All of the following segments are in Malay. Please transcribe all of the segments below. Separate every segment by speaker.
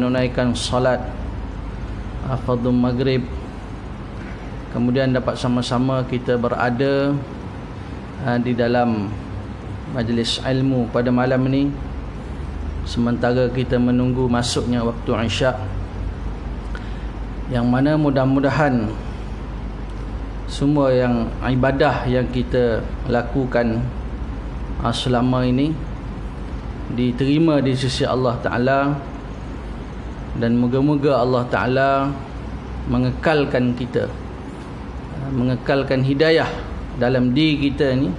Speaker 1: menunaikan salat fardhu maghrib, kemudian dapat sama-sama kita berada di dalam majlis ilmu pada malam ini, sementara kita menunggu masuknya waktu Isyak, yang mana mudah-mudahan semua yang ibadah yang kita lakukan selama ini diterima di sisi Allah Ta'ala, dan moga-moga Allah Ta'ala mengekalkan kita, mengekalkan hidayah dalam diri kita ni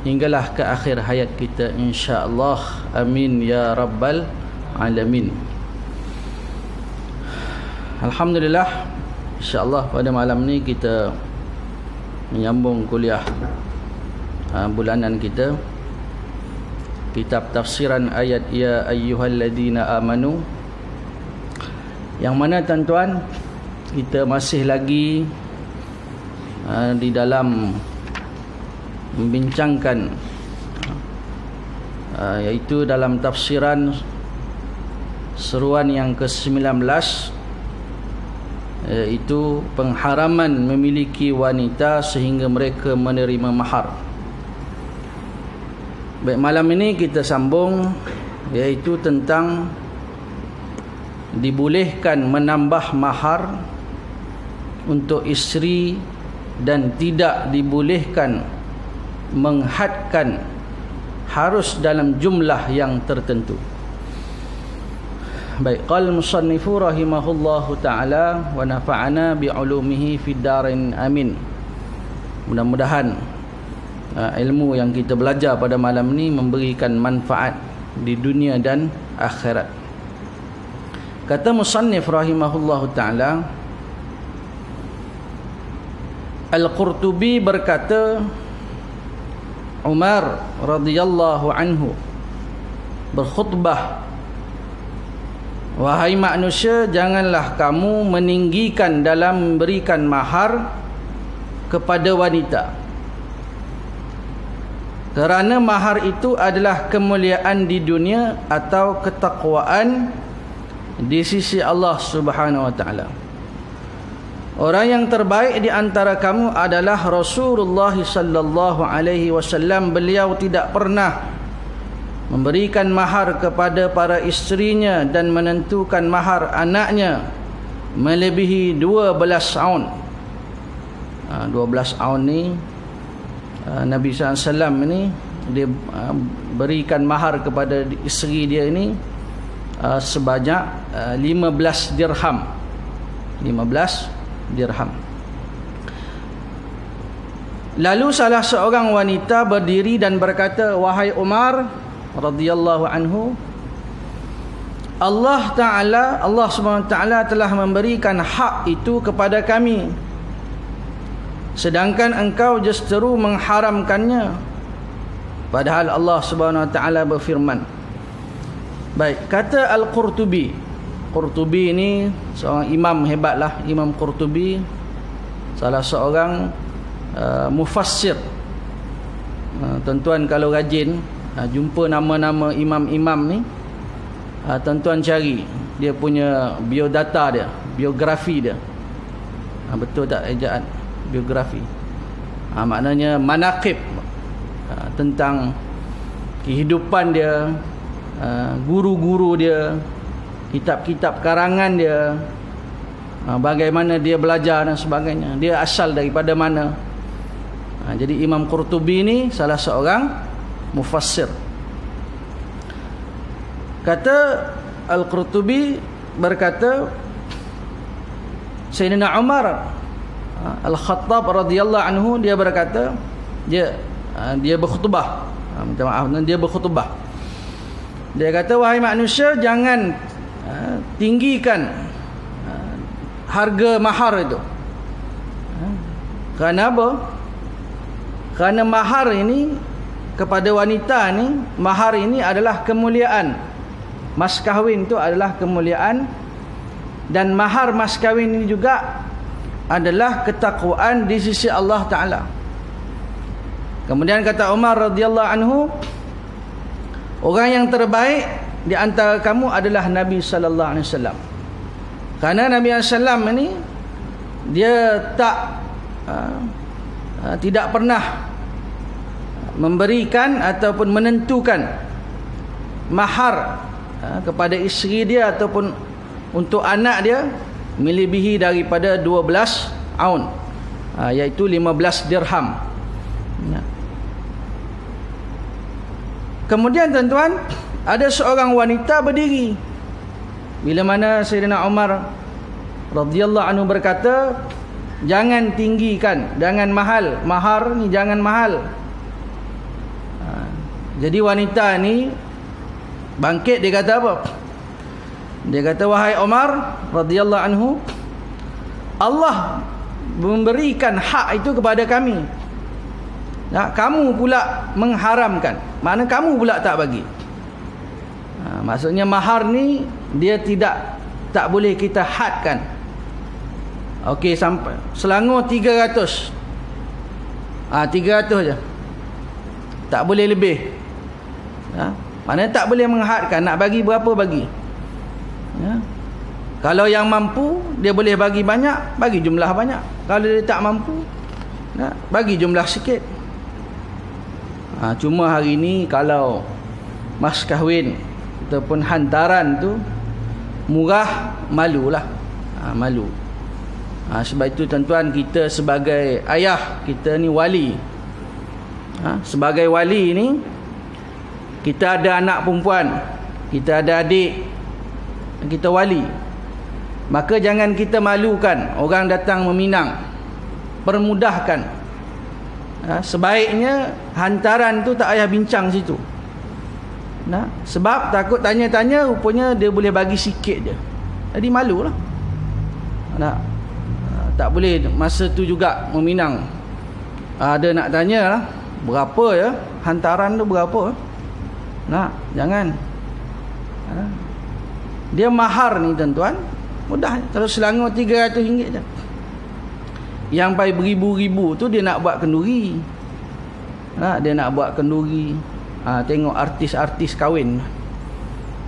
Speaker 1: hinggalah ke akhir hayat kita, insya-Allah. Amin ya rabbal alamin. Alhamdulillah, insya-Allah pada malam ni kita menyambung kuliah bulanan kita, kitab tafsiran ayat ya ayyuhalladzina amanu, yang mana tuan-tuan kita masih lagi di dalam membincangkan iaitu dalam tafsiran seruan yang ke-19, iaitu pengharaman memiliki wanita sehingga mereka menerima mahar. Baik, malam ini kita sambung iaitu tentang dibolehkan menambah mahar untuk isteri dan tidak dibolehkan menghadkan harus dalam jumlah yang tertentu. Baik, qala al-musannifu rahimahullahu ta'ala wa nafa'ana bi'ulumihi fid darin amin. Mudah-mudahan ilmu yang kita belajar pada malam ini memberikan manfaat di dunia dan akhirat. Kata musannif rahimahullahu ta'ala, Al-Qurtubi berkata, Umar radhiyallahu anhu berkhutbah, wahai manusia, janganlah kamu meninggikan dalam memberikan mahar kepada wanita, kerana mahar itu adalah kemuliaan di dunia atau ketakwaan di sisi Allah Subhanahu wa taala. Orang yang terbaik di antara kamu adalah Rasulullah sallallahu alaihi wasallam. Beliau tidak pernah memberikan mahar kepada para isterinya dan menentukan mahar anaknya melebihi 12 aun. 12 aun ni Nabi SAW ini dia berikan mahar kepada isteri dia ini sebanyak 15 dirham. 15 dirham. Lalu salah seorang wanita berdiri dan berkata, wahai Umar radhiyallahu anhu, Allah Subhanahu wa taala telah memberikan hak itu kepada kami, sedangkan engkau justeru mengharamkannya, padahal Allah Subhanahu wa taala berfirman. Baik, kata Al-Qurtubi. Qurtubi ini seorang imam hebatlah, Imam Qurtubi, salah seorang mufassir. Tuan-tuan kalau rajin jumpa nama-nama imam-imam ni, tuan-tuan cari dia punya biodata dia, biografi dia. Betul tak ejaan? Biografi. Maknanya manaqib, tentang kehidupan dia, guru-guru dia, kitab-kitab karangan dia, bagaimana dia belajar dan sebagainya, dia asal daripada mana. Jadi Imam Qurtubi ni salah seorang mufassir. Kata Al-Qurtubi berkata, Sayyidina Umar Al-Khattab radhiyallahu anhu dia berkata, dia berkhutbah, minta maaf, dia berkhutbah. Dia kata, wahai manusia, jangan tinggikan harga mahar itu. Kerana apa? Kerana mahar ini kepada wanita ni, mahar ini adalah kemuliaan. Mas kahwin itu adalah kemuliaan, dan mahar mas kahwin ini juga adalah ketakwaan di sisi Allah Ta'ala. Kemudian kata Umar radhiyallahu anhu, orang yang terbaik di antara kamu adalah Nabi sallallahu alaihi wasallam. Kerana Nabi sallallahu alaihi wasallam ini dia tidak pernah memberikan ataupun menentukan mahar kepada isteri dia ataupun untuk anak dia melebihi daripada 12 aun, iaitu 15 dirham. Kemudian tuan-tuan, ada seorang wanita berdiri bila mana Sayyidina Umar radhiyallahu anhu berkata, jangan tinggikan, jangan mahal, mahar ni jangan mahal. Jadi wanita ni bangkit, dia kata apa? Dia kata, wahai Umar radhiyallahu anhu, Allah memberikan hak itu kepada kami. Kamu pula mengharamkan. Makna kamu pula tak bagi. Maksudnya mahar ni dia tak boleh kita hadkan. Okey, sampai Selangor 300. 300 je. Tak boleh lebih. Maknanya tak boleh menghadkan, nak bagi berapa bagi. Kalau yang mampu dia boleh bagi banyak, bagi jumlah banyak. Kalau dia tak mampu, bagi jumlah sikit. Cuma hari ni kalau mas kahwin ataupun hantaran tu murah, malulah. Malu. Sebab itu tuan-tuan, kita sebagai ayah, kita ni wali. Sebagai wali ni, kita ada anak perempuan, kita ada adik, kita wali. Maka jangan kita malukan orang datang meminang. Permudahkan. Sebaiknya hantaran tu tak payah bincang situ. Sebab takut tanya-tanya, rupanya dia boleh bagi sikit je, jadi malulah. Tak boleh masa tu juga meminang. Ada nak tanya lah, berapa ya hantaran tu, berapa? Jangan. Dia mahar ni tuan-tuan, mudah. Kalau Selangor RM300 je. Yang pai beribu-ribu tu dia nak buat kenduri. Dia nak buat kenduri. Tengok artis-artis kahwin.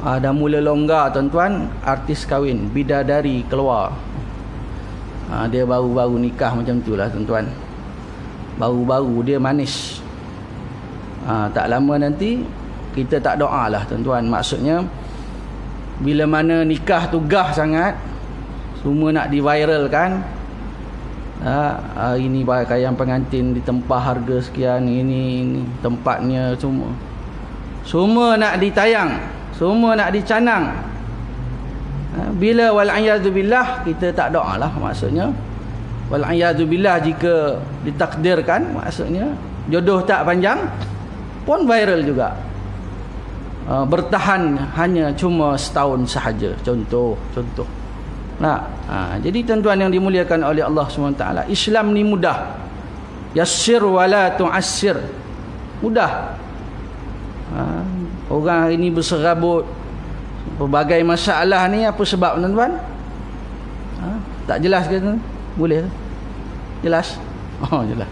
Speaker 1: Dah mula longgar tuan-tuan, artis kahwin, bidadari keluar. Dia baru-baru nikah macam tu lah tuan-tuan. Baru-baru dia manis. Tak lama nanti kita tak doa lah tuan-tuan. Maksudnya bila mana nikah tu gah sangat, semua nak diviralkan. Hari ni pakaian pengantin ditempah harga sekian, ini tempatnya, semua nak ditayang, semua nak dicanang. Bila wal'iyadzubillah kita tak doa lah, maksudnya wal'iyadzubillah jika ditakdirkan, maksudnya jodoh tak panjang pun viral juga. Bertahan hanya cuma setahun sahaja, contoh. Jadi tuan-tuan yang dimuliakan oleh Allah SWT, Islam ni mudah. Yassir wala tu'assir. Mudah. Orang hari ni berserabut berbagai masalah ni, apa sebab tuan-tuan? Tak jelas ke tuan? Boleh? Jelas? Jelas.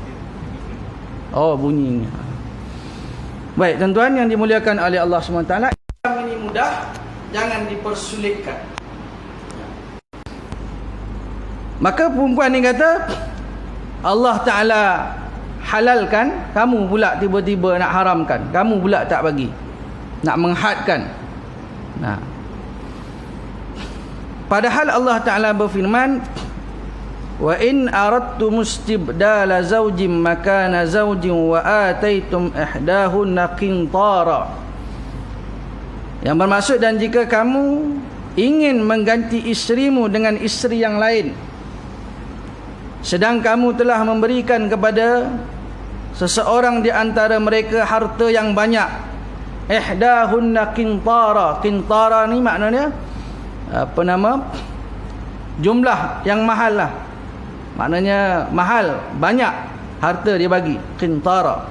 Speaker 1: Bunyi. Baik tuan-tuan yang dimuliakan oleh Allah SWT, Islam ini mudah, jangan dipersulitkan. Maka perempuan ni kata, Allah Ta'ala halalkan, kamu pula tiba-tiba nak haramkan, kamu pula tak bagi, nak menghadkan. Padahal Allah Ta'ala berfirman, wa in aradtum istibdala zawjin makana zawjin wa ataitum ihdahunna qintara. Yang bermaksud, dan jika kamu ingin mengganti isterimu dengan isteri yang lain, sedang kamu telah memberikan kepada seseorang di antara mereka harta yang banyak, ihdahunna qintara. Qintara ni maknanya jumlah yang mahal lah. Maknanya mahal, banyak harta dia bagi, qintara.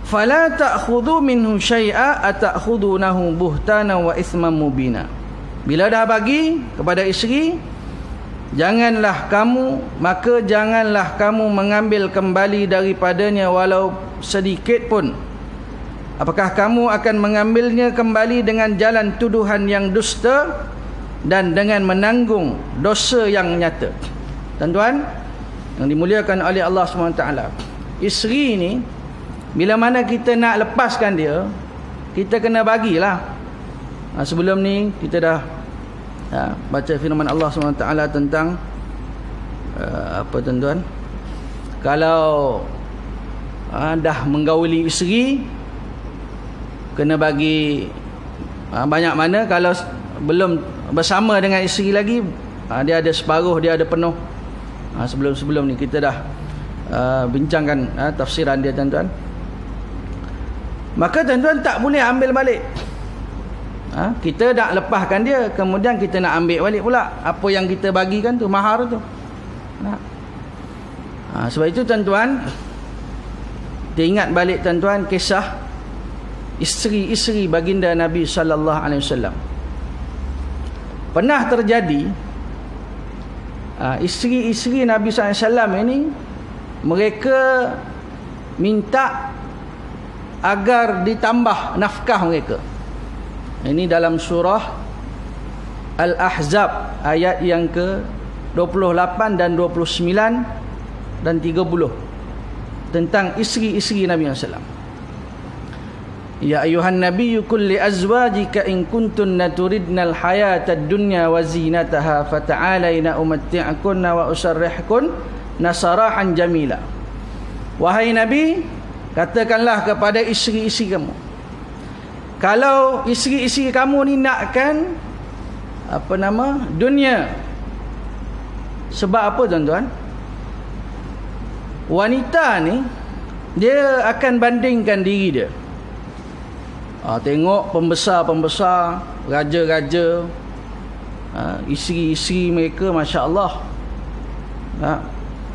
Speaker 1: Fala ta'khudhu minhu syai'a ata'khudhunahu buhtana wa ithman mubina. Bila dah bagi kepada isteri, maka janganlah kamu mengambil kembali daripadanya walau sedikit pun, Apakah kamu akan mengambilnya kembali dengan jalan tuduhan yang dusta dan dengan menanggung dosa yang nyata? Tuan-tuan yang dimuliakan oleh Allah SWT, isteri ni bila mana kita nak lepaskan dia, kita kena bagilah. Sebelum ni kita dah baca firman Allah SWT tentang apa tuan-tuan, kalau dah menggauli isteri kena bagi banyak mana. Kalau belum bersama dengan isteri lagi, dia ada separuh, dia ada penuh. Sebelum ni kita dah bincangkan tafsiran dia tuan-tuan. Maka tuan-tuan tak boleh ambil balik. Kita nak lepaskan dia, kemudian kita nak ambil balik pula apa yang kita bagikan tu, mahar tu. Sebab itu tuan-tuan, kita ingat balik tuan-tuan kisah isteri-isteri baginda Nabi sallallahu alaihi wasallam. Pernah terjadi isteri-isteri Nabi sallallahu alaihi wasallam ini, mereka minta agar ditambah nafkah mereka. Ini dalam surah Al-Ahzab ayat yang ke-28 dan 29 dan 30 tentang isteri-isteri Nabi sallallahu alaihi wasallam. Ya ayuhan nabiyyu qul li azwajika in kuntunna turidnal hayatad dunya wa zinataha fata'alaina umatti'kunna wa usarrihkunna sarahan jamila. Wahai Nabi, katakanlah kepada isteri-isteri kamu, kalau isteri-isteri kamu ni nakkan dunia. Sebab apa tuan-tuan? Wanita ni dia akan bandingkan diri dia. Tengok pembesar-pembesar, raja-raja, isteri-isteri mereka, Masya Allah,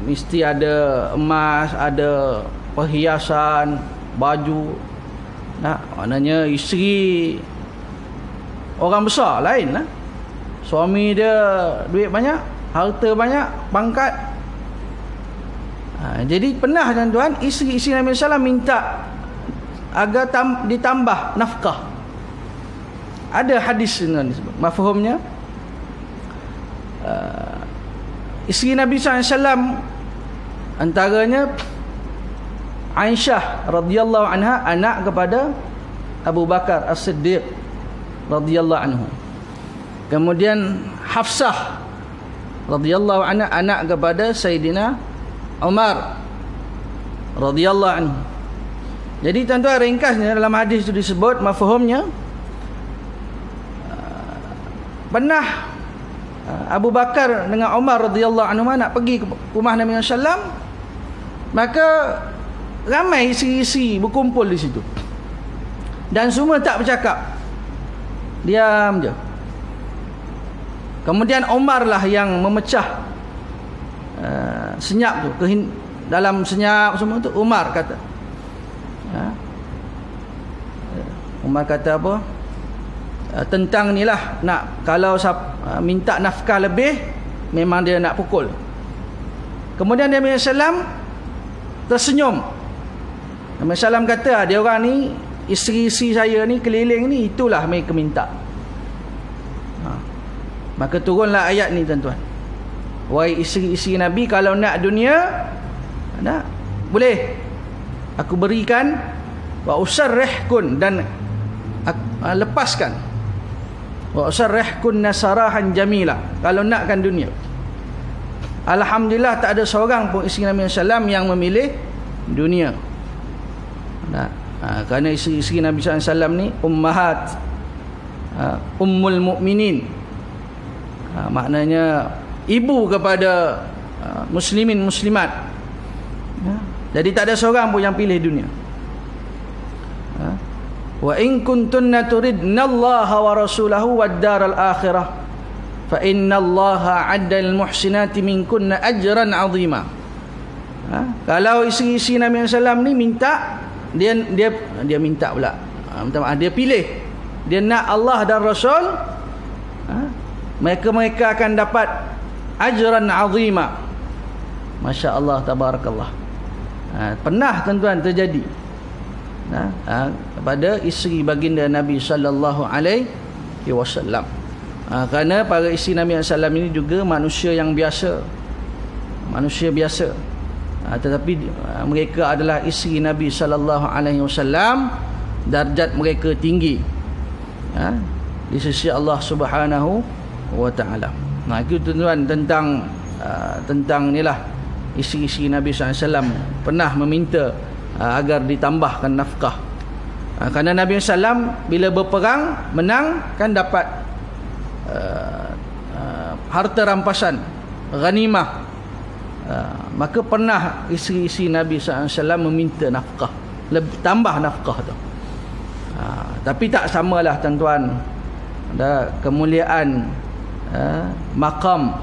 Speaker 1: mesti ada emas, ada perhiasan, baju. Maknanya isteri orang besar lain. Suami dia duit banyak, harta banyak, pangkat. Jadi pernah tuan-tuan, isteri-isteri Nabi SAW minta agar ditambah nafkah. Ada hadis mafhumnya, isteri Nabi SAW antaranya Aisyah radhiyallahu anha, anak kepada Abu Bakar As-Siddiq radhiyallahu anhu. Kemudian Hafsah radhiyallahu anha, anak kepada Sayyidina Umar radhiyallahu anhu. Jadi tuan-tuan, ringkasnya dalam hadis itu disebut mafhumnya, pernah Abu Bakar dengan Umar radhiyallahu anhu nak pergi ke rumah Nabi sallallahu alaihi wasallam, maka ramai isi-isi berkumpul di situ dan semua tak bercakap, diam je. Kemudian Umar lah yang memecah senyap tu, dalam senyap semua tu Umar kata, Umar kata apa? Tentang ni lah, nak kalau minta nafkah lebih, memang dia nak pukul. Kemudian Nabi SAW tersenyum. Nabi SAW kata, dia orang ni, isteri-isteri saya ni keliling ni, itulah mereka minta. Maka turunlah ayat ni tuan-tuan. Wahai isteri-isteri Nabi, kalau nak dunia, boleh aku berikan, wa usarrihkun, dan lepaskan, wa usarrihkun nasarahan jamila, kalau nakkan dunia. Alhamdulillah tak ada seorang pun isteri Nabi SAW yang memilih dunia. Kerana isteri-isteri Nabi SAW ni ummahat, ummul mukminin, maknanya ibu kepada muslimin muslimat. Jadi tak ada seorang pun yang pilih dunia. Wa in kuntunna turidnallaha wa rasulahu wad daral akhirah fa innallaha 'addal muhsinati minkunna ajran 'azima. Kalau isi-isi Nabi sallallahu ni minta, dia minta pula. Dia pilih, dia nak Allah dan Rasul, mereka akan dapat ajran 'azima. Masya-Allah, tabarakallah. Pernah tuan-tuan terjadi kepada isteri baginda Nabi sallallahu alaihi wasallam. Kerana para isteri Nabi sallallahu alaihi wasallam ini juga manusia yang biasa, manusia biasa, tetapi mereka adalah isteri Nabi sallallahu alaihi wasallam, darjat mereka tinggi di sisi Allah Subhanahu wa taala. Itu tuan-tuan tentang inilah isteri-isteri Nabi sallallahu alaihi wasallam pernah meminta agar ditambahkan nafkah. Kerana Nabi SAW bila berperang menang kan dapat harta rampasan, ghanimah. Maka pernah isteri-isteri Nabi SAW meminta nafkah, tambah nafkah tu. Tapi tak samalah tuan-tuan, kemuliaan maqam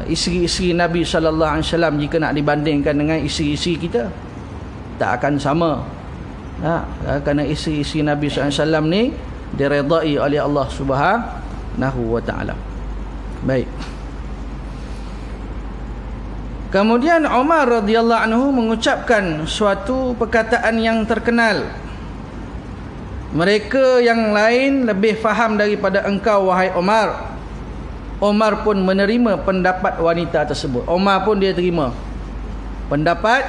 Speaker 1: isteri-isteri Nabi SAW jika nak dibandingkan dengan isteri-isteri kita, tak akan sama. Kerana isteri-isteri Nabi SAW ni diredai oleh Allah Subhanahu wa ta'ala. Baik. Kemudian Umar radhiyallahu anhu mengucapkan suatu perkataan yang terkenal. Mereka yang lain lebih faham daripada engkau wahai Umar. Umar pun menerima pendapat wanita tersebut. Umar pun dia terima pendapat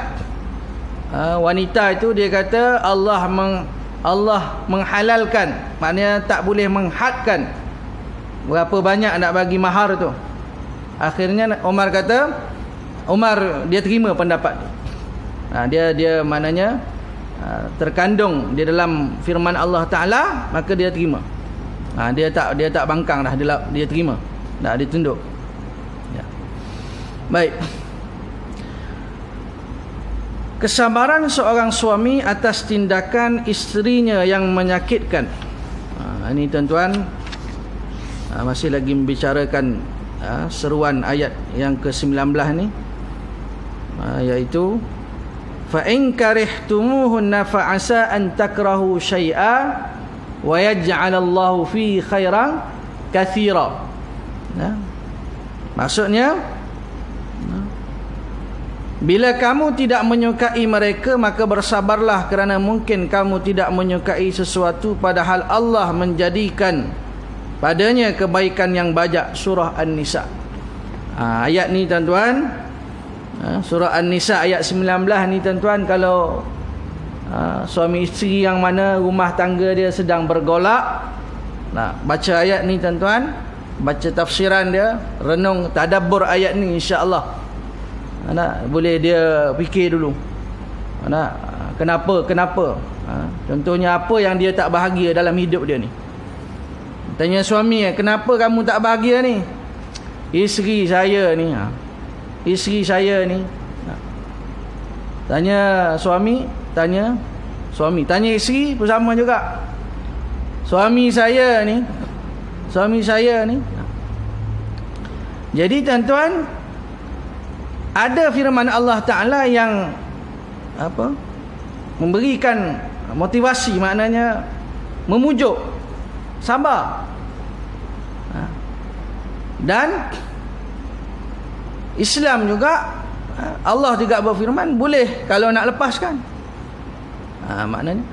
Speaker 1: wanita itu. Dia kata Allah menghalalkan, maknanya tak boleh menghadkan berapa banyak nak bagi mahar tu. Akhirnya Umar kata, Umar dia terima pendapat tu. Dia maknanya terkandung di dalam firman Allah Taala, maka dia terima. Dia tak bangkang dah, dia terima. Tak ditunduk. Ya. Baik. Kesabaran seorang suami atas tindakan isterinya yang menyakitkan. Ini tuan-tuan masih lagi membicarakan seruan ayat yang ke-19 ni, iaitu fa in karihtumuhunna fa asa an takrahu syai'a wa yaj'alallahu fi khairan katsira. Maksudnya bila kamu tidak menyukai mereka, maka bersabarlah kerana mungkin kamu tidak menyukai sesuatu padahal Allah menjadikan padanya kebaikan yang banyak. Surah An-Nisa. Ayat ni tuan-tuan, surah An-Nisa ayat 19 ni tuan-tuan, kalau suami isteri yang mana rumah tangga dia sedang bergolak, baca ayat ni tuan-tuan, baca tafsiran dia, renung tadabbur ayat ni, insya-Allah boleh dia fikir dulu. Kenapa? Contohnya apa yang dia tak bahagia dalam hidup dia ni. Tanya suami, kenapa kamu tak bahagia ni? Isteri saya ni. Tanya suami, tanya isteri pun sama juga. Suami saya ni. Jadi tuan-tuan, ada firman Allah Ta'ala yang memberikan motivasi, maknanya memujuk sabar. Dan Islam juga, Allah juga berfirman boleh kalau nak lepaskan. Maknanya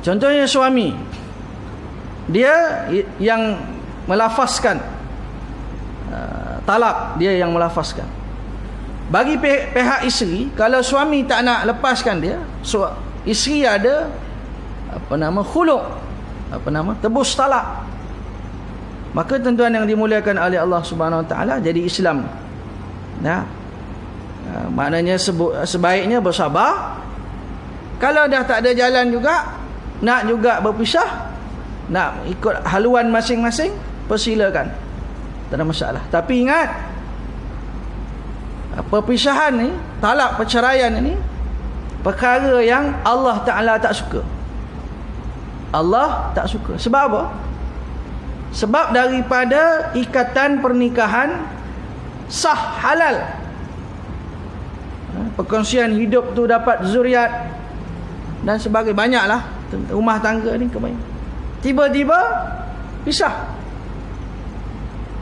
Speaker 1: contohnya suami dia yang melafazkan talak, dia yang melafazkan. Bagi pihak isteri, kalau suami tak nak lepaskan dia, isteri ada khuluk, tebus talak. Maka tuan-tuan yang dimuliakan oleh Allah Subhanahu Wa Taala, jadi Islam maknanya sebaiknya bersabar. Kalau dah tak ada jalan juga, nak juga berpisah, nak ikut haluan masing-masing, persilakan, tak ada masalah. Tapi ingat, perpisahan ni, talak, perceraian ini perkara yang Allah Ta'ala tak suka. Allah tak suka. Sebab apa? Sebab daripada ikatan pernikahan sah, halal, perkongsian hidup tu dapat zuriat dan sebagainya, banyaklah rumah tangga ni kebanyakan. Tiba-tiba pisah,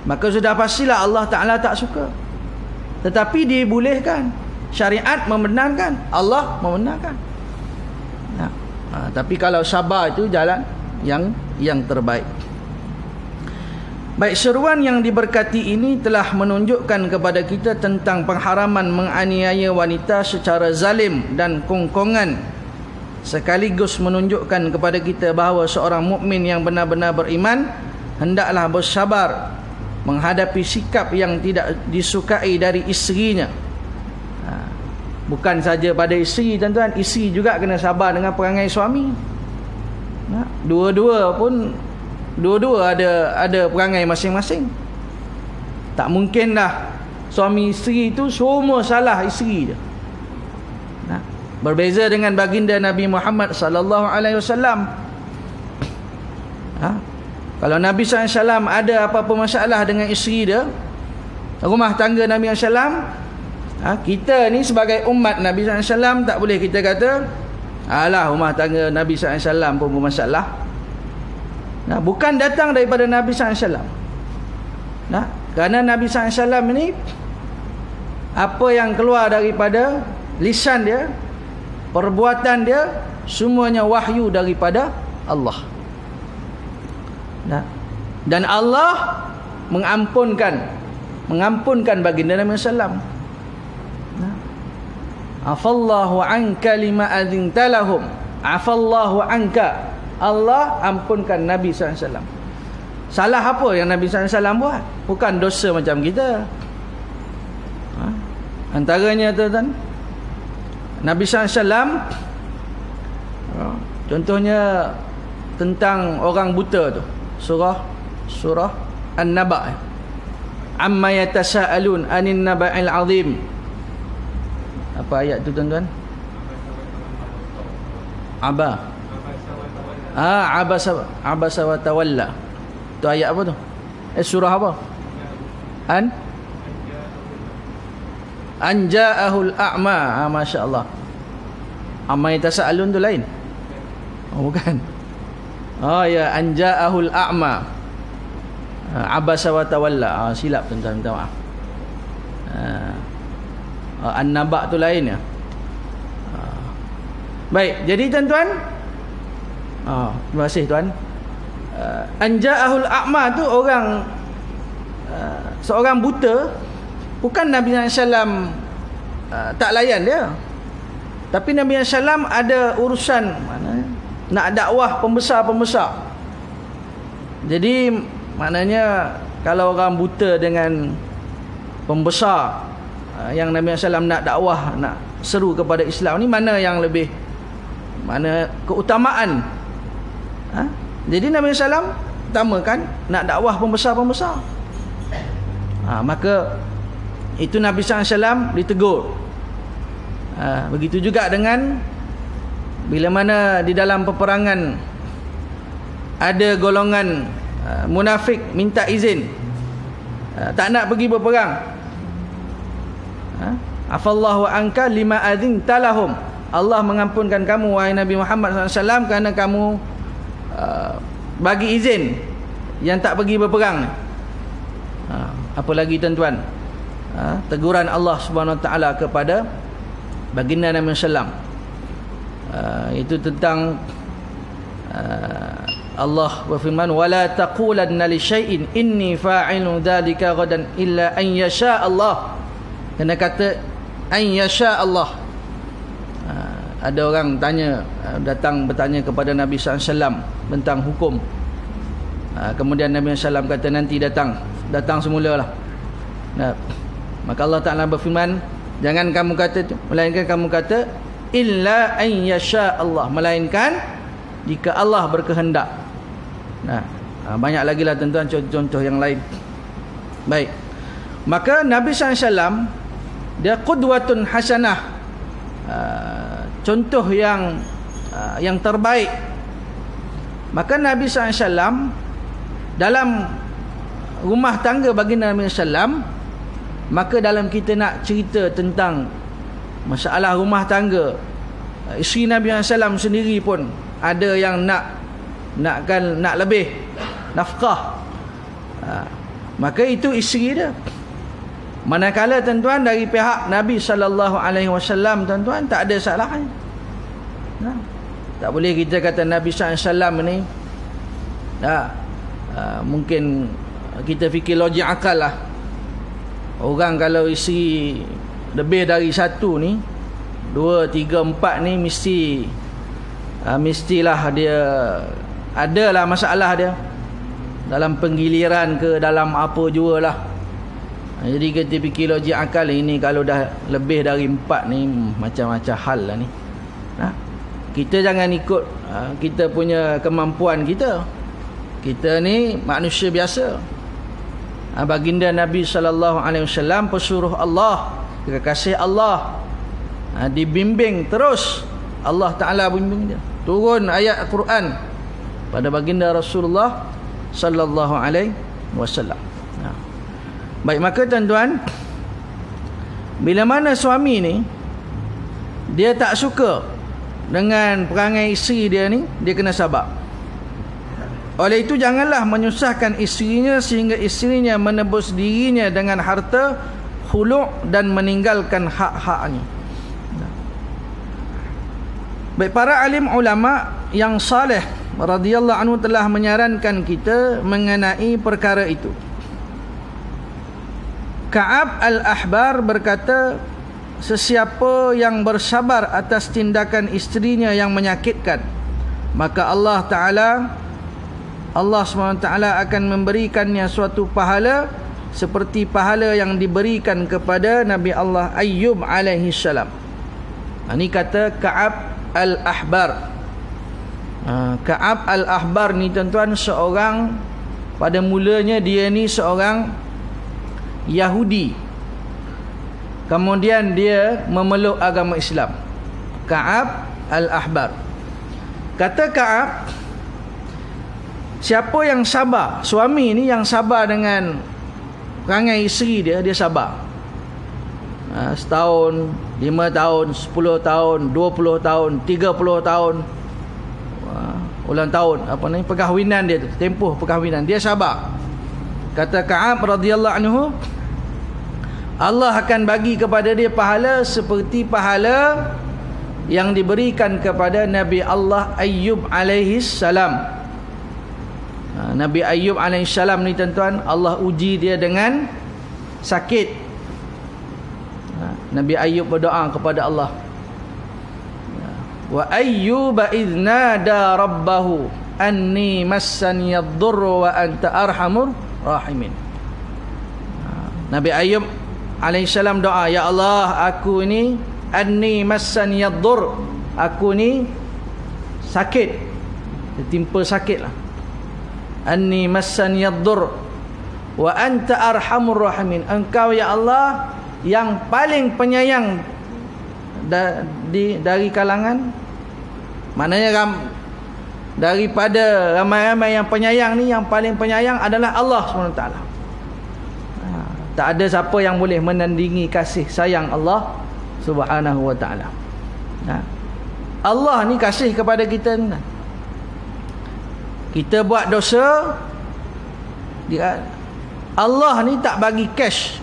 Speaker 1: maka sudah pastilah Allah Ta'ala tak suka. Tetapi dibolehkan, syariat membenarkan, Allah membenarkan. Tapi kalau sabar itu jalan yang terbaik. Baik, seruan yang diberkati ini telah menunjukkan kepada kita tentang pengharaman menganiaya wanita secara zalim dan kongkongan, sekaligus menunjukkan kepada kita bahawa seorang mukmin yang benar-benar beriman hendaklah bersabar menghadapi sikap yang tidak disukai dari isterinya. Bukan saja pada isteri, tuan-tuan, isteri juga kena sabar dengan perangai suami. Dua-dua ada perangai masing-masing. Tak mungkinlah suami isteri itu semua salah isteri je. Berbeza dengan baginda Nabi Muhammad sallallahu alaihi wasallam. Kalau Nabi SAW ada apa-apa masalah dengan isteri dia, rumah tangga Nabi SAW, kita ni sebagai umat Nabi SAW tak boleh kita kata alah rumah tangga Nabi SAW pun bermasalah. Bukan datang daripada Nabi SAW. Kerana Nabi SAW ini, apa yang keluar daripada lisan dia, perbuatan dia, semuanya wahyu daripada Allah. Dan Allah mengampunkan baginda Nabi SAW. Afallahu anka lima adzinta lahum. Afallahu anka. Allah ampunkan Nabi SAW. Salah apa yang Nabi SAW buat? Bukan dosa macam kita. Antaranya tuan-tuan, Nabi SAW, contohnya tentang orang buta tu, surah An-Naba, amma yatasaalun anin naba'il azim. Apa ayat tu tuan-tuan? Abasa wa tawalla. Tu ayat apa tu? Surah apa? Anja'ahul a'ma. Masya-Allah. Amma yatasaalun tu lain. Bukan. Ya, anja'ahul a'ma. Abasa wa tawalla. Silap tuan-tuan, minta maaf. An-Naba tu lain ya. Baik, jadi tuan-tuan, terima kasih tuan. Anja'ahul a'ma tu orang, seorang buta. Bukan Nabi SAW tak layan dia, tapi Nabi SAW ada urusan nak dakwah pembesar-pembesar. Jadi maknanya kalau orang buta dengan pembesar yang Nabi SAW nak dakwah, nak seru kepada Islam ni, mana yang lebih, mana keutamaan? Jadi Nabi SAW utamakan nak dakwah pembesar-pembesar. Maka itu Nabi SAW ditegur. Begitu juga dengan bila mana di dalam peperangan ada golongan munafik minta izin, tak nak pergi berperang. Afallahu anka lima adzinta lahum. Allah mengampunkan kamu wahai Nabi Muhammad SAW kerana kamu bagi izin yang tak pergi berperang. Apa lagi tuan-tuan? Teguran Allah Subhanahu Wa Taala kepada baginda Nabi SAW, itu tentang Allah berfirman, wala taqulanna li syai'in inni fa'ilun dzalika ghadan illa an yasha Allah. Kena kata an yasha Allah. Ada orang datang bertanya kepada Nabi SAW tentang hukum. Kemudian Nabi SAW kata nanti datang semulalah. Maka Allah Ta'ala berfirman, jangan kamu kata, melainkan kamu kata illa an yasha Allah, melainkan jika Allah berkehendak. Banyak lagi lah tuan-tuan contoh yang lain. Baik, maka Nabi SAW dia qudwatun hasanah, contoh yang terbaik. Maka Nabi SAW dalam rumah tangga baginda Nabi SAW, maka dalam kita nak cerita tentang masalah rumah tangga, isteri Nabi SAW sendiri pun ada yang nak lebih nafkah, maka itu isteri dia. Manakala tuan-tuan dari pihak Nabi SAW, tuan-tuan, tak ada salahnya. Tak boleh kita kata Nabi SAW ni mungkin kita fikir logik akal lah. Orang kalau isi lebih dari satu ni, 2, 3, 4 ni mestilah dia adalah masalah dia dalam penggiliran ke dalam apa jualah. Jadi kita fikir logik akal ini, kalau dah lebih dari 4 ni macam-macam hal lah ni. Kita jangan ikut kita punya kemampuan kita. Kita ni manusia biasa. Baginda Nabi SAW pesuruh Allah, kekasih Allah, dibimbing terus. Allah Ta'ala bimbing dia. Turun ayat Al-Quran pada baginda Rasulullah sallallahu alaihi wasallam. Baik, maka tuan-tuan, bila mana suami ni dia tak suka dengan perangai isteri dia ni, dia kena sabar. Oleh itu janganlah menyusahkan isterinya sehingga isterinya menebus dirinya dengan harta khulu' dan meninggalkan hak-haknya. Baik, para alim ulama yang saleh radhiyallahu anhu telah menyarankan kita mengenai perkara itu. Ka'ab al-Ahbar berkata, sesiapa yang bersabar atas tindakan isterinya yang menyakitkan, maka Allah SWT akan memberikannya suatu pahala seperti pahala yang diberikan kepada Nabi Allah Ayyub alaihi salam. Ini kata Ka'ab al-Ahbar. Ka'ab al-Ahbar ni tuan-tuan, seorang, pada mulanya dia ni seorang Yahudi, kemudian dia memeluk agama Islam. Ka'ab al-Ahbar. Kata Ka'ab, siapa yang sabar, suami ni yang sabar dengan perangai isteri dia, dia sabar. Setahun, 5 tahun, 10 tahun, 20 tahun, 30 tahun, ulang tahun, perkahwinan dia tu, tempoh perkahwinan, dia sabar. Kata Ka'ab radhiyallahu anhu, Allah akan bagi kepada dia pahala seperti pahala yang diberikan kepada Nabi Allah Ayyub alaihi salam. Nabi Ayyub alaihi salam ni tuan-tuan, Allah uji dia dengan sakit. Nabi Ayyub berdoa kepada Allah, wa ayyuba idh nada rabbahu anni massani ad-durru wa anta arhamur rahimin. Nabi Ayyub alaihissalam doa, ya Allah, aku ni anni massani ad-durr, aku ni sakit, ditimpa sakit lah. Anni massani ad-durr wa anta arhamur rahimin, engkau ya Allah yang paling penyayang dari kalangan, maknanya daripada ramai-ramai yang penyayang ni, yang paling penyayang adalah Allah SWT. Tak ada siapa yang boleh menandingi kasih sayang Allah Subhanahu wa ta'ala. Allah ni kasih kepada kita ni. Kita buat dosa, Allah ni tak bagi cash.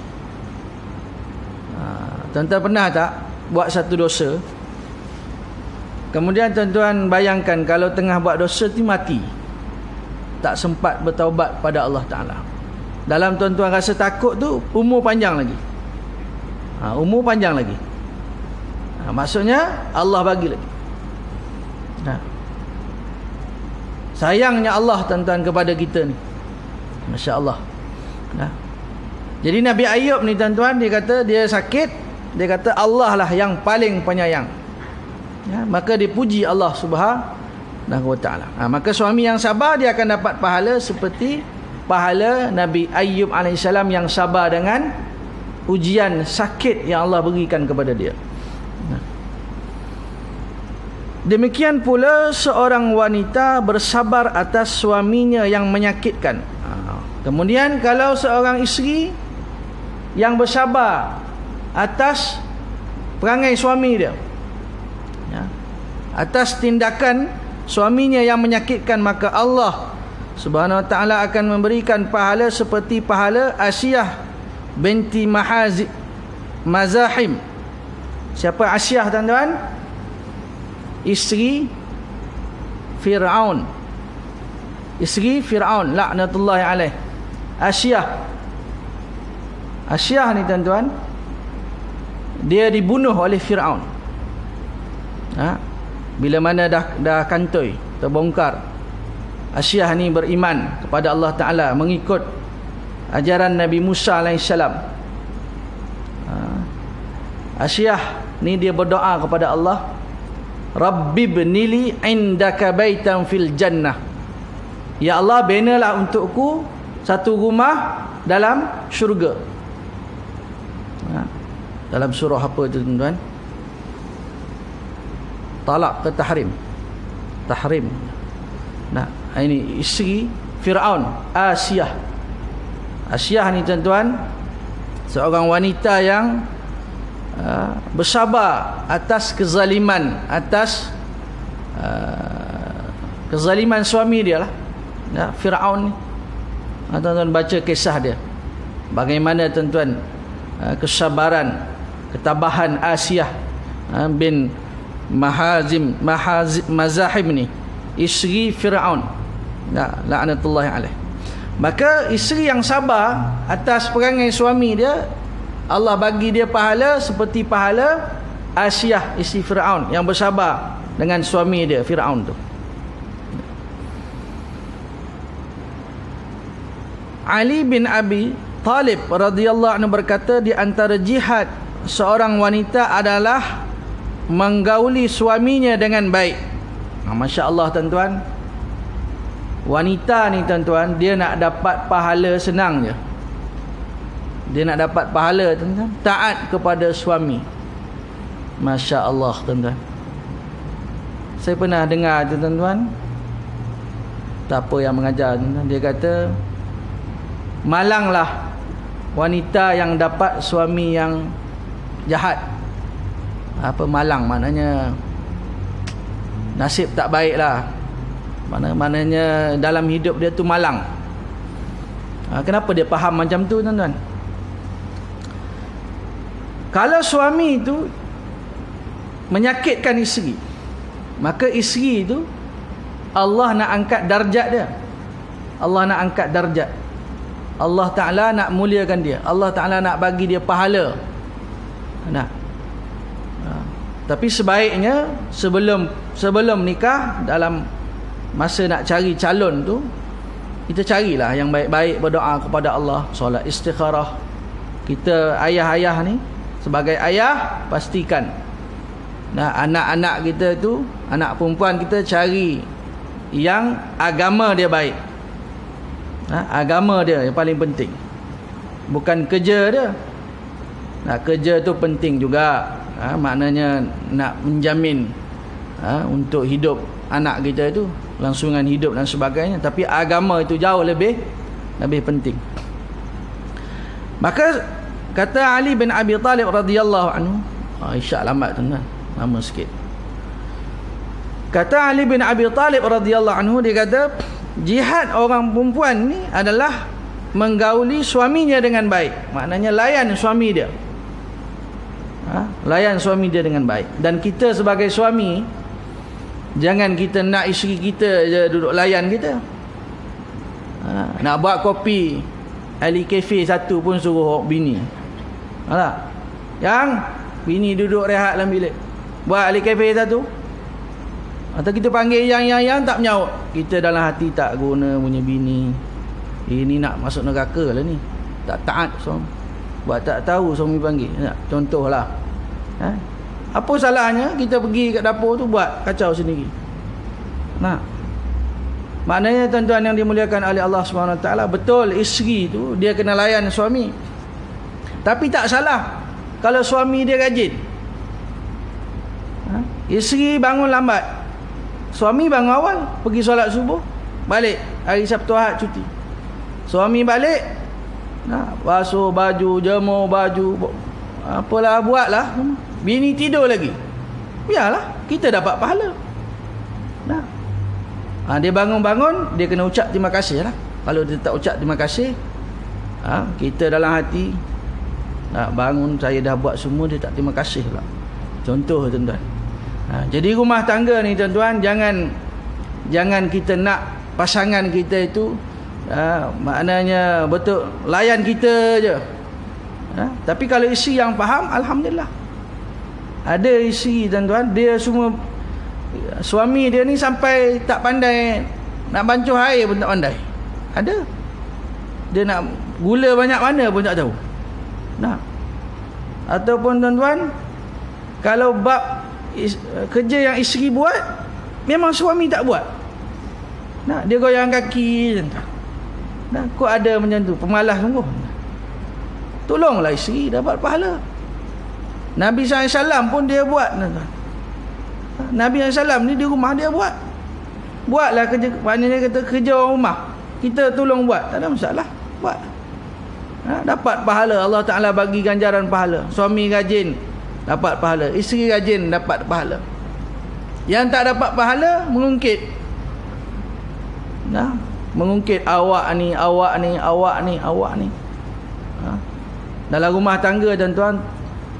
Speaker 1: Tuan-tuan pernah tak buat satu dosa, kemudian tuan-tuan bayangkan kalau tengah buat dosa tu mati, tak sempat bertaubat pada Allah Ta'ala. Dalam tuan-tuan rasa takut tu, umur panjang lagi. Umur panjang lagi. Maksudnya Allah bagi lagi. Sayangnya Allah tuan-tuan kepada kita ni, Masya Allah. Jadi Nabi Ayyub ni tuan-tuan, dia kata dia sakit, dia kata Allah lah yang paling penyayang. Maka dipuji Allah Subhanahu wa ta'ala. Maka suami yang sabar, dia akan dapat pahala seperti pahala Nabi Ayyub alaihissalam yang sabar dengan ujian sakit yang Allah berikan kepada dia. Demikian pula seorang wanita bersabar atas suaminya yang menyakitkan. Kemudian kalau seorang isteri yang bersabar atas perangai suami dia, atas tindakan suaminya yang menyakitkan, maka Allah Subhanahu wa ta'ala akan memberikan pahala seperti pahala Asyah binti Mazahim. Siapa Asyah tuan-tuan? Isteri Fir'aun. Isteri Fir'aun laknatullahi alaih. Asyah ni tuan-tuan, dia dibunuh oleh Fir'aun. Bila mana dah kantoi, terbongkar, Asyah ni beriman kepada Allah Ta'ala, mengikut ajaran Nabi Musa AS. Asyah ni dia berdoa kepada Allah, Rabbi bnili indaka baitan fil jannah. Ya Allah, binalah untukku satu rumah dalam syurga. Dalam surah apa tu tuan-tuan? Talak ke tahrim? Tahrim. Nah, ini isteri Fir'aun, Asyah ni tuan-tuan, seorang wanita yang bersabar atas kezaliman, kezaliman suami dia lah, Fir'aun ni. Tuan-tuan baca kisah dia, bagaimana tuan-tuan kesabaran, ketabahan Asyah bin Mazahim ni, isteri Fir'aun, laknatullahi alaih. Maka isteri yang sabar atas perangai suami dia, Allah bagi dia pahala seperti pahala Asyah isteri Fir'aun yang bersabar dengan suami dia Fir'aun tu. Ali bin Abi Talib radhiyallahu anhu berkata, di antara jihad seorang wanita adalah menggauli suaminya dengan baik. Masya Allah tuan-tuan, wanita ni tuan-tuan, dia nak dapat pahala senang je. Dia nak dapat pahala tuan-tuan, taat kepada suami. Masya Allah tuan-tuan. Saya pernah dengar tuan-tuan, tak apa yang mengajar tuan-tuan, dia kata, malanglah wanita yang dapat suami yang jahat. Apa malang? Maknanya nasib tak baik lah. Maknanya dalam hidup dia tu malang. Kenapa dia faham macam tu tuan-tuan? Kalau suami itu menyakitkan isteri, maka isteri itu Allah nak angkat darjat dia. Allah nak angkat darjat. Allah Ta'ala nak muliakan dia. Allah Ta'ala nak bagi dia pahala. Tapi sebaiknya sebelum nikah, dalam masa nak cari calon tu, kita carilah yang baik-baik, berdoa kepada Allah, solat istikharah. Kita ayah-ayah ni, sebagai ayah, pastikan anak-anak kita tu, anak perempuan kita, cari yang agama dia baik. Agama dia yang paling penting, bukan kerja dia. Kerja tu penting juga, maknanya nak menjamin untuk hidup anak kita itu, langsungan hidup dan sebagainya. Tapi agama itu jauh lebih penting. Maka kata Ali bin Abi Talib radhiyallahu anhu, isyak lambat tuan-tuan, lama sikit. Kata Ali bin Abi Talib radhiyallahu anhu, dia kata, jihad orang perempuan ni adalah menggauli suaminya dengan baik. Maknanya layan suami dia. Layan suami dia dengan baik. Dan kita sebagai suami, jangan kita nak isteri kita je duduk layan kita. Nak buat kopi, ahli kafe satu pun suruh bini. Yang bini duduk rehat dalam bilik, buat ahli kafe satu. Atau kita panggil yang tak menyaut, kita dalam hati tak guna punya bini, ini nak masuk neraka lah ni, tak taat suami, buat tak tahu suami panggil. Contohlah, apa salahnya kita pergi kat dapur tu buat kacau sendiri. Maknanya tuan-tuan yang dimuliakan oleh Allah SWT, betul isteri tu dia kena layan suami, tapi tak salah kalau suami dia rajin. Isteri bangun lambat, suami bangun awal, pergi solat subuh, balik hari Sabtu Ahad cuti. Suami balik, basuh baju, jemur baju, apalah buatlah. Bini tidur lagi, biarlah, kita dapat pahala. Dia bangun-bangun, dia kena ucap terima kasih lah. Kalau dia tak ucap terima kasih, kita dalam hati, bangun saya dah buat semua, dia tak terima kasih lah. Contoh tuan-tuan. Jadi rumah tangga ni tuan-tuan, jangan Jangan kita nak pasangan kita itu maknanya betul layan kita je. Tapi kalau isteri yang faham, alhamdulillah. Ada isteri tuan-tuan, dia semua, suami dia ni sampai tak pandai nak bancuh air pun tak pandai. Ada. Dia nak gula banyak mana pun tak tahu. Nah. Ataupun tuan-tuan, kalau bab kerja yang isteri buat, memang suami tak buat. Nah, dia goyang kaki tuan-tuan. Nah, kok ada macam tu, pemalas sungguh. Tolonglah isteri dapat pahala. Nabi SAW pun dia buat, tuan-tuan. Nabi SAW ni di rumah dia buat. Buatlah kerja, maknanya kata kerja orang rumah. Kita tolong buat, tak ada masalah. Buat. Dapat pahala. Allah Ta'ala bagi ganjaran pahala. Suami rajin dapat pahala, isteri rajin dapat pahala. Yang tak dapat pahala mengungkit. Mengungkit awak ni. Dalam rumah tangga tuan-tuan,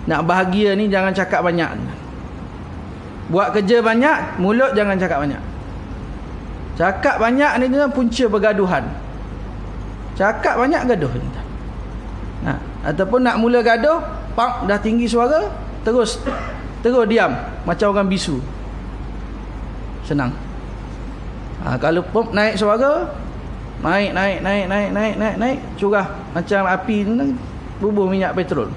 Speaker 1: nak bahagia ni jangan cakap banyak. Buat kerja banyak, mulut jangan cakap banyak. Cakap banyak ni tuan, punca bergaduhan. Cakap banyak gaduh tuan. Ataupun nak mula gaduh, pak dah tinggi suara, terus diam macam orang bisu. Senang. Kalau pop naik suara, naik, curah macam api tu, bubuh minyak petrol.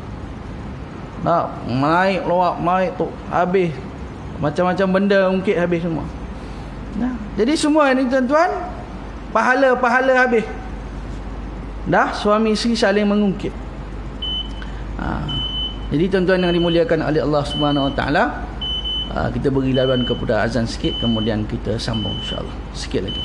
Speaker 1: Naik luap, naik tu, habis macam-macam benda ungkit habis semua. Jadi semua ni tuan-tuan, pahala habis. Dah suami isteri saling mengungkit. Jadi tuan-tuan yang dimuliakan oleh Allah Subhanahu Wa Taala, kita beri laluan kepada azan sikit, kemudian kita sambung insya-Allah. Sikit lagi.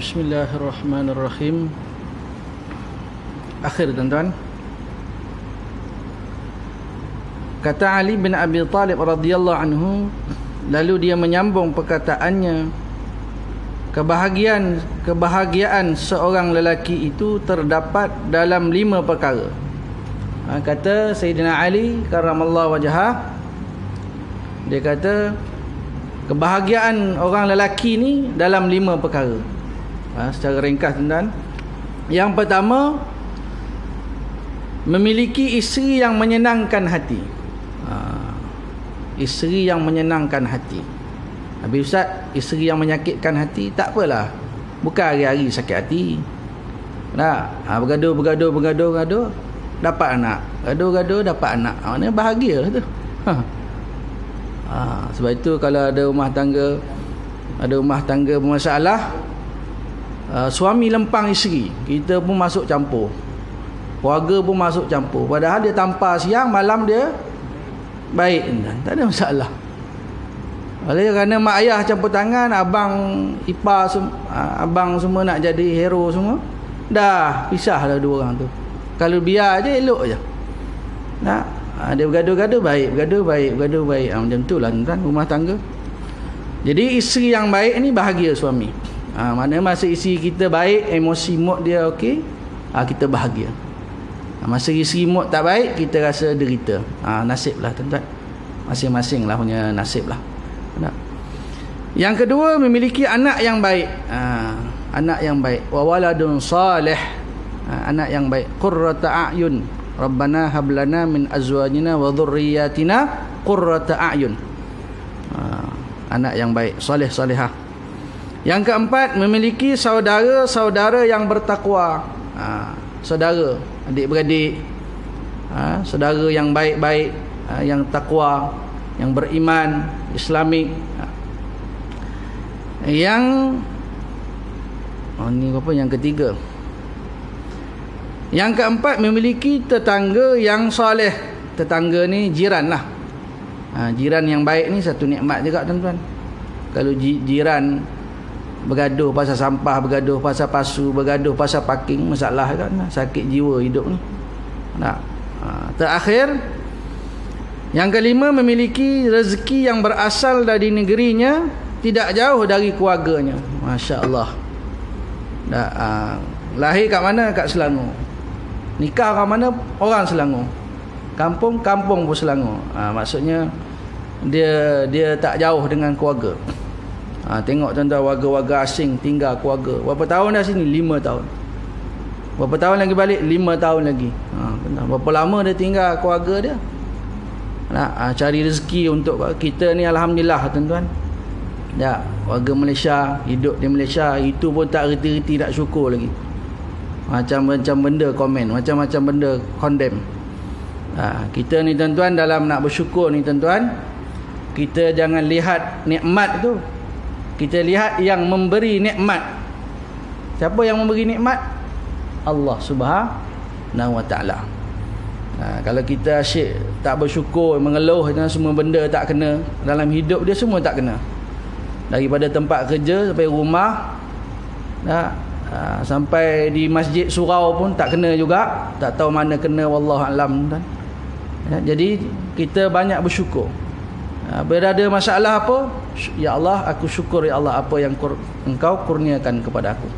Speaker 1: Bismillahirrahmanirrahim. Akhir tuan-tuan. Kata Ali bin Abi Talib radhiyallahu anhu, lalu dia menyambung perkataannya, kebahagiaan seorang lelaki itu terdapat dalam 5 perkara. Kata Sayyidina Ali karramallahu wajhah, dia kata kebahagiaan orang lelaki ni dalam 5 perkara. Secara ringkas tuan-tuan, yang pertama, memiliki isteri yang menyenangkan hati. Isteri yang menyenangkan hati. Habis Ustaz, isteri yang menyakitkan hati, tak apalah, bukan hari-hari sakit hati. Bergaduh dapat anak, gaduh dapat anak, maknanya bahagia tu. Sebab itu kalau ada rumah tangga bermasalah, suami lempang isteri, kita pun masuk campur, keluarga pun masuk campur, padahal dia tampar siang, malam dia baik, tak ada masalah. Oleh kerana mak ayah campur tangan, abang ipar abang semua nak jadi hero semua, dah pisahlah dua orang tu. Kalau biar je, elok je. Dia bergaduh-gaduh baik, bergaduh baik. Macam tu lah tuan, rumah tangga. Jadi isteri yang baik ni bahagia suami. Mana masa isteri kita baik, emosi mood dia okey, kita bahagia. Masa isteri mood tak baik, kita rasa derita. Nasib lah tuan-tuan, masing-masing lah punya nasib lah. Yang kedua, memiliki anak yang baik. Anak yang baik, wa waladun salih, anak yang baik. Qurrata a'yun, Rabbana hablana min azwajina wa dhurriyyatina qurrata a'yun. Anak yang baik, soleh solehah. Yang keempat, memiliki saudara-saudara yang bertakwa. Saudara, adik-beradik, saudara yang baik-baik, yang takwa, yang beriman, Islamik. Yang ni apa yang ketiga? Yang keempat, memiliki tetangga yang soleh. Tetangga ni jiran lah. Jiran yang baik ni satu nikmat juga tuan-tuan. Kalau jiran bergaduh pasal sampah, bergaduh pasal pasu, bergaduh pasal parking, masalah kan, sakit jiwa hidup ni. Terakhir, yang kelima, memiliki rezeki yang berasal dari negerinya, tidak jauh dari keluarganya. Masya Allah. Lahir kat mana? Kat Selangor. Nikah kat mana? Orang Selangor. Kampung pun Selangor. Maksudnya dia tak jauh dengan keluarga. Tengok tuan-tuan, warga-warga asing tinggal keluarga. Berapa tahun dah sini? 5 tahun. Berapa tahun lagi balik? 5 tahun lagi. Berapa lama dia tinggal keluarga dia? Cari rezeki untuk kita ni. Alhamdulillah tuan-tuan, warga Malaysia, hidup di Malaysia, itu pun tak reti-reti nak syukur lagi. Macam-macam benda komen, macam-macam benda condemn. Kita ni tuan-tuan, dalam nak bersyukur ni tuan-tuan, kita jangan lihat nikmat tu, kita lihat yang memberi nikmat. Siapa yang memberi nikmat? Allah Subhanahu Wa Ta'ala. Kalau kita asyik tak bersyukur, mengeluh dengan semua benda tak kena dalam hidup dia, semua tak kena. Daripada tempat kerja sampai rumah, sampai di masjid surau pun tak kena juga. Tak tahu mana kena, wallahualam. Jadi kita banyak bersyukur. Bila ada masalah apa, ya Allah, aku syukur ya Allah apa yang engkau kurniakan kepada aku.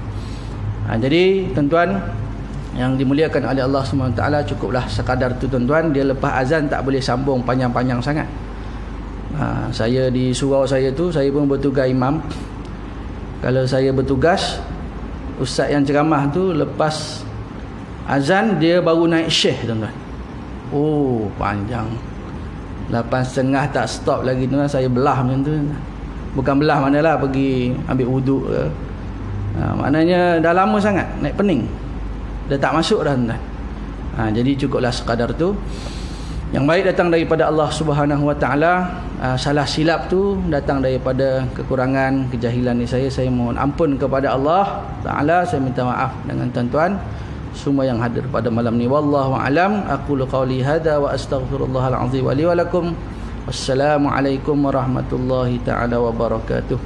Speaker 1: Jadi tuan-tuan yang dimuliakan oleh Allah SWT, cukuplah sekadar tu tuan-tuan. Dia lepas azan tak boleh sambung panjang-panjang sangat. Saya di surau saya tu, saya pun bertugas imam. Kalau saya bertugas, ustaz yang ceramah tu lepas azan dia baru naik syekh tuan-tuan. Oh, panjang. 8.30 tak stop lagi tuan-tuan. Saya belah macam tu. Bukan belah manalah, pergi ambil wuduk ke. Maknanya dah lama sangat naik pening. Dah tak masuk dah tuan-tuan. Jadi cukuplah sekadar tu. Yang baik datang daripada Allah Subhanahu Wa Taala. Salah silap tu datang daripada kekurangan, kejahilan ni saya mohon ampun kepada Allah Taala. Saya minta maaf dengan tuan-tuan semua yang hadir pada malam ni. Wallahu a'lam. Aqulu qawli hadza wa astaghfirullahal azim wa li wa lakum. Wassalamualaikum warahmatullahi taala wabarakatuh.